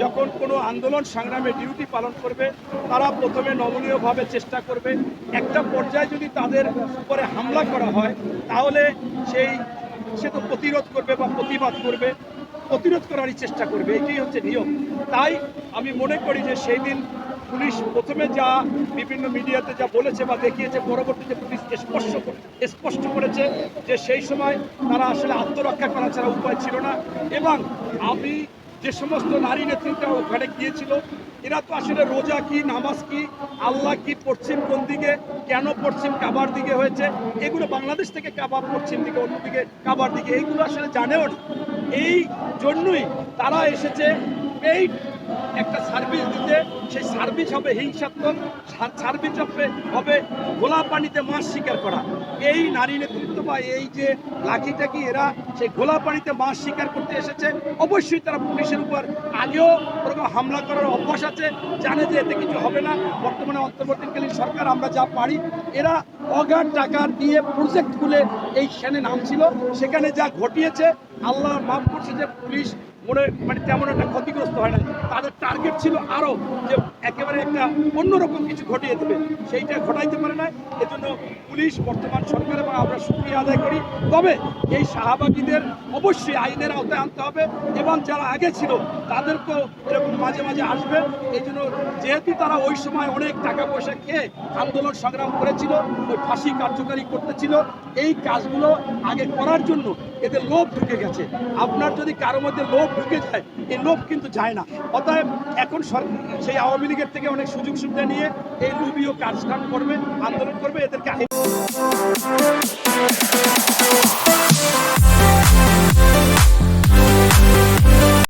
যখন কোনো আন্দোলন সংগ্রামে ডিউটি পালন করবে তারা প্রথমে নমনীয়ভাবে চেষ্টা করবে। একটা পর্যায়ে যদি তাদের উপরে হামলা করা হয় তাহলে সে তো প্রতিরোধ করবে বা প্রতিবাদ করবে, প্রতিরোধ করারই চেষ্টা করবে, এটাই হচ্ছে নিয়ম। তাই আমি মনে করি যে সেই দিন পুলিশ প্রথমে যা বিভিন্ন মিডিয়াতে যা বলেছে বা দেখিয়েছে, পরবর্তীতে পুলিশ স্পষ্ট করেছে যে সেই সময় তারা আসলে আত্মরক্ষা করা ছাড়া উপায় ছিল না। এবং আমি যে সমস্ত নারী নেতৃত্ব ওখানে গিয়েছিল এরা তো আসলে রোজা কি, নামাজ কি, আল্লাহ কি, পশ্চিম কোন দিকে, কেন পশ্চিম কাবার দিকে হয়েছে, এগুলো বাংলাদেশ থেকে কাবার পশ্চিম দিকে, অন্যদিকে কাবার দিকে, এইগুলো আসলে জানেও না। এই জন্যই তারা এসেছে পেইড একটা সার্ভিস দিতে। সেই সার্ভিস হবে হিংসাত্মক, সার্ভিস হবে ঘোলা পানিতে মাছ শিকার করা। এই নারী নেতৃত্ব বা এই যে লাঠিটাকি এরা সেই ঘোলা পানিতে মাছ শিকার করতে এসেছে। অবশ্যই তারা পুলিশের উপর আগেও ওরকম হামলা করার অভ্যাস আছে, জানে যে এতে কিছু হবে না। বর্তমানে অন্তর্বর্তীকালীন সরকার আমরা যা পারি, এরা অগাধ টাকা দিয়ে প্রজেক্ট খুলে এই সেনে নামছিল, সেখানে যা ঘটিয়েছে আল্লাহ মাফ করছে যে পুলিশ মানে তেমন একটা ক্ষতিগ্রস্ত হয় না। তাদের টার্গেট ছিল আরও যে একেবারে একটা অন্যরকম কিছু ঘটিয়ে দেবে, সেইটা ঘটাইতে পারে না। এজন্য পুলিশ বর্তমান সরকার এবং আমরা শুকরিয়া আদায় করি। তবে এই শাহবাগীদের অবশ্যই আইনের আওতায় আনতে হবে এবং যারা আগে ছিল তাদেরকেও এরকম মাঝে মাঝে আসবে। এই জন্য যেহেতু তারা ওই সময় অনেক টাকা পয়সা খেয়ে আন্দোলন সংগ্রাম করেছিল, ওই ফাঁসি কার্যকারী করতেছিল, এই কাজগুলো আগে করার জন্য এদের লোভ ঢুকে গেছে। আপনার যদি কারো মধ্যে লোভ ঢুকে যায়, এই লোভ কিন্তু যায় না। অতএব এখন সেই আওয়ামী লীগের থেকে অনেক সুযোগ সুবিধা নিয়ে এই লোভীয় কাজকাম করবে, আন্দোলন করবে, এদেরকে